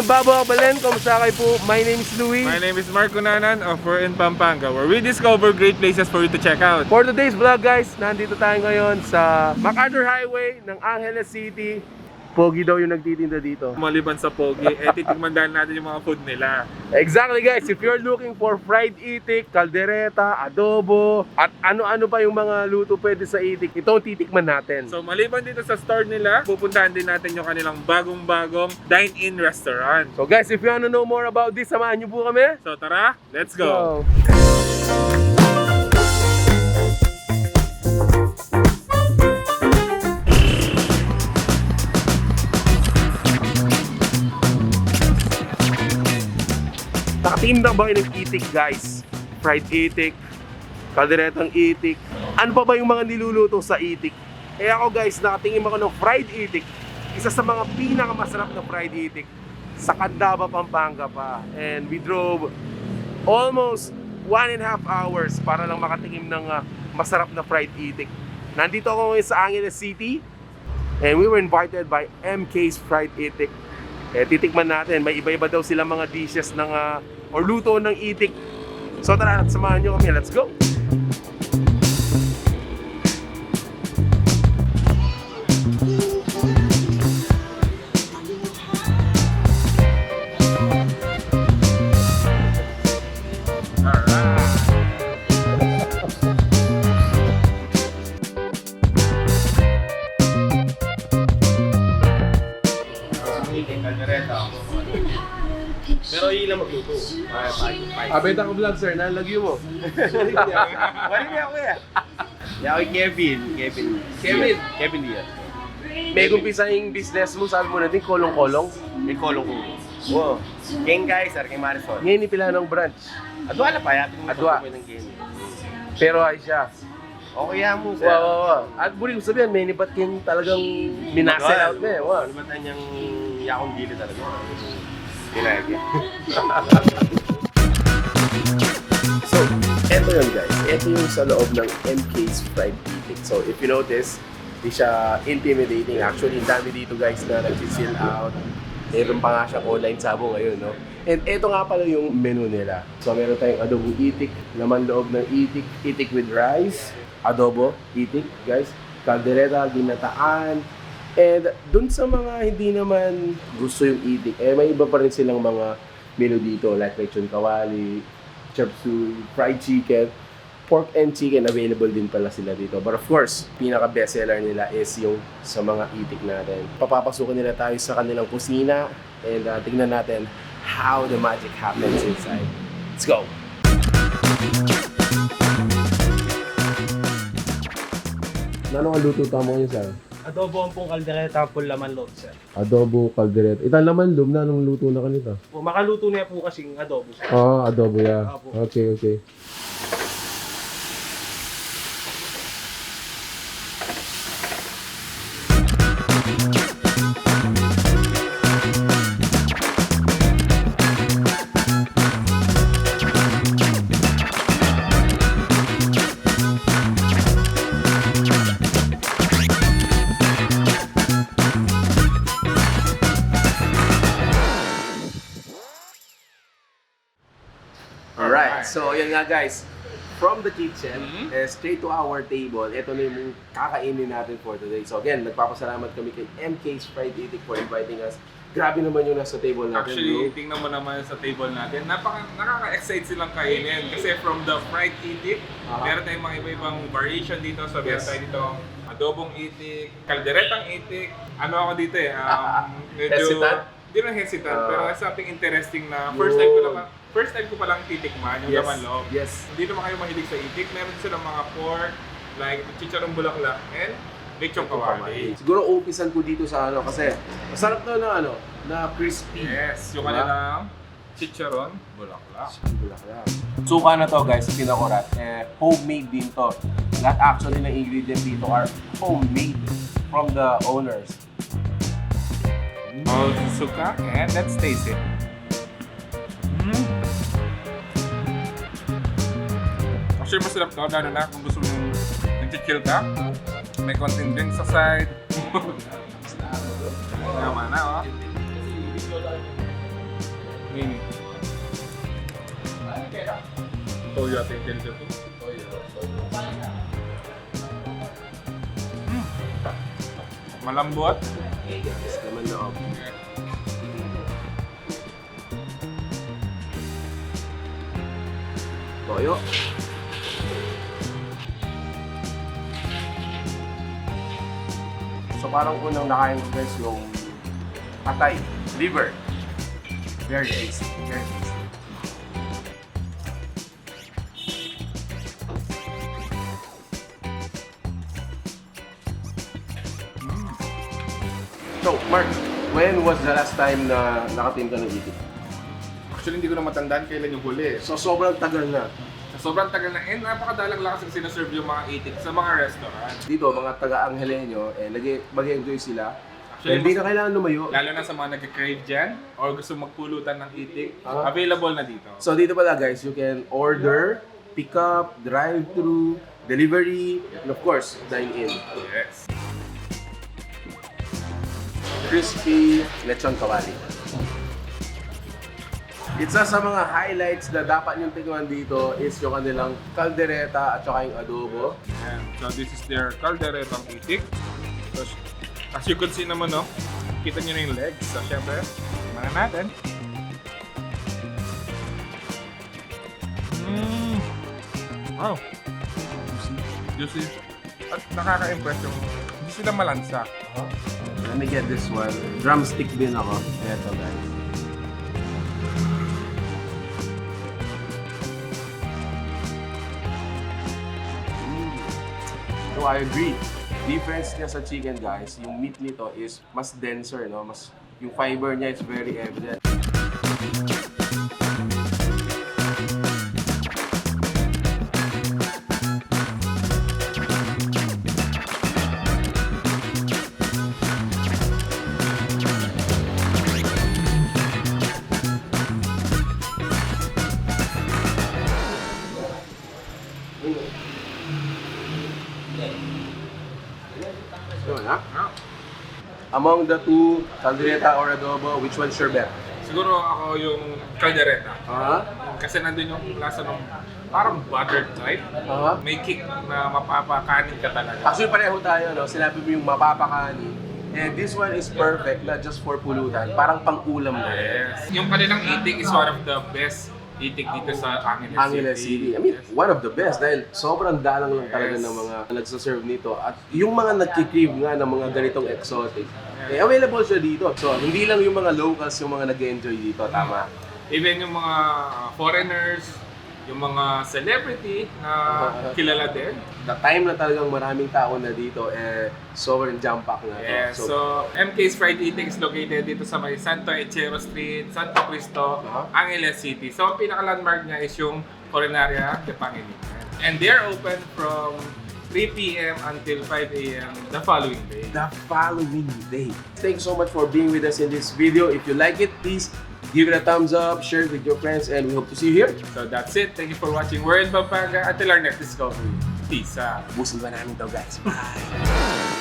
Babo Balen, kamusta kayo po? My name is Louis. My name is Marco Nanan of We're in Pampanga, where we discover great places for you to check out. For today's vlog guys, nandito tayo ngayon sa MacArthur Highway ng Angeles City. Pogi daw yung nagtitinda dito. Maliban sa Pogi, titikman dahil natin yung mga food nila. Exactly guys, if you're looking for fried itik, kaldereta, adobo, at ano-ano pa yung mga luto pwede sa itik, ito ang titikman natin. So maliban dito sa store nila, pupuntahan din natin yung kanilang bagong-bagong dine-in restaurant. So guys, if you wanna know more about this, samahan niyo po kami. So tara, let's go! Nakatingin na ba kayo ng itik guys? Fried itik, kalderetang itik. Ano pa ba yung mga niluluto sa itik? Eh ako guys, nakatingin ako ng fried itik. Isa sa mga pinakamasarap na fried itik sa Candaba, Pampanga pa. And we drove almost 1.5 hours para lang makatikim ng masarap na fried itik. Nandito ako ngayon sa Angeles City and we were invited by MK's Fried Itik. Eh, titikman natin, may iba-iba daw sila mga dishes ng or luto ng itik. So tara, samahan nyo kami, let's go! Pero ilan magluto? Abenta ko vlog sir, nalagyo mo. Wala niya ako eh. Yeah, Kevin Diaz. May gumpisa yung business mo, sabi mo natin, kolong-kolong. May kolong ko. Wow. King guys, King Marisol. Ngayon ipila ng branch. Adwa na pa, yating mo Adwa. ng King. Pero ay siya. Okay yan mo, sir. Wow. At buli ko sabihin, may nipat king talagang minasel out na eh. Wow. Ano ba tayo niyang yakong gili talaga? Kinaya. So, eto yun guys. Eto yung sa loob ng MK's Fried Itik. So, if you notice, di siya intimidating. Actually, dami dito guys na nag-chill out. Meron pa nga siyang online sabo ngayon, no? And eto nga pala yung menu nila. So, meron tayong adobong itik, laman loob ng itik, itik with rice, adobo, itik, guys, kaldereta, ginataan. And dun sa mga hindi naman gusto yung itik, eh may iba pa rin silang mga menu dito like lechon kawali, chop suey, fried chicken, pork and chicken, available din pala sila dito. But of course, pinaka best seller nila is yung sa mga itik natin. Papapasukan nila tayo sa kanilang kusina and tingnan natin how the magic happens inside. Let's go! Ano ang luto tamo niyo, sir? Adobo pong kaldereta, full laman loob, sir. Adobo, kaldereta. Itan laman loob na nung luto na kanito. Makaluto niya po kasing adobo, sir. Adobo ya. Apo. Okay. Alright, so yun nga guys, from the kitchen, straight to our table, ito na yung kakainin natin for today. So again, nagpapasalamat kami kay MK's Fried Itik for inviting us. Grabe naman yung nasa table natin. Actually, tingnan mo naman sa table natin, nakaka-excite silang kainin. Kasi from the fried itik, meron tayong mga iba-ibang variation dito. So meron tayo dito adobong itik, kalderetang itik. Ano ako dito eh, medyo... Hesitant? Hindi na hesitant, pero something interesting na first time ko palang titikman yung laman loob. Yes. Hindi naman kayo mahilig sa itik. Meron silang mga pork, like chicharong bulaklak, and lechong kawali. Siguro umpisan ko dito sa kasi masarap to na na crispy. Yes, yung kanilang chicharon, bulaklak. Bulaklak. Suka na to guys, pinakurat. Homemade din to. Lahat actually ng ingredients dito are homemade from the owners. All suka, and let's taste it. Actually, masarap to, lalo na kung gusto mong nag-chill ka. May konting drink sa side. Tama na, oh. Mini. Toyo at yung ganito po. Malambot. Yes, naman loob. Toyo. So parang unang nakain ko guys yung patay, liver. Very tasty, very tasty. So, Mark, when was the last time na nakatim ka ng itik? Actually, hindi ko na matandaan kailan yung huli. So, sobrang tagal na. Sobrang tagal na, and napakadalang lang kasi sinaserve yung mga itik sa mga restaurant. Dito, mga taga-Angeleño, mag-enjoy sila. Actually, Hindi na kailangan lumayo. Lalo na sa mga nag-crave dyan or gusto magpulutan ng itik, available na dito. So, dito pala guys, you can order, pick up, drive-thru, delivery, and of course, dine-in. Yes. Crispy lechon kawali. Isa sa mga highlights na dapat niyong tingnan dito is yung kanilang kaldereta at saka yung adobo. And so this is their kalderetang itik. So, as you could see naman, no, kita nyo na yung legs. So syempre, tingnan natin. Wow! Juicy. At nakaka-impress yung hindi sila malansa. Let me get this one. Drumstick din ako. Eto guys. So I agree. Difference niya sa chicken guys, yung meat nito is mas denser, no? Mas yung fiber niya is very evident. Yun, ha? Among the two, kaldereta or adobo, which one's your bet? Siguro ako yung kaldereta. Kasi nandun yung lasa ng parang buttered type. May kick na mapapakanin ka talaga. Actually, pareho tayo, no? Sinabi mo yung mapapakanin. And this one is perfect, not just for pulutan. Parang pang-ulam na. Yes. Yung kanilang itik is one of the best itik dito sa Angeles City. I mean, one of the best dahil sobrang dalang lang talaga ng mga nagsaserve nito. At yung mga nagkikrave nga ng mga ganitong exotic, eh, available siya dito. So, hindi lang yung mga locals yung mga nag-enjoy dito, tama? Even yung mga foreigners, yung mga celebrity na kilala din. The time na talagang maraming tao na dito, eh, sobrang jam-pack na to. Yes, so MK's Fried Itik is located dito sa may Santo Entiero Street, Santo Cristo, Angeles City. So ang pinaka-landmark niya is yung Coronaria de Pangilinan. And they're open from 3 p.m. until 5 a.m. the following day. The following day. Thank you so much for being with us in this video. If you like it, please give it a thumbs up, share it with your friends, and we hope to see you here. So that's it. Thank you for watching. We're in Pampanga. Until our next discovery. Peace out. Busin ba namin daw guys? Bye!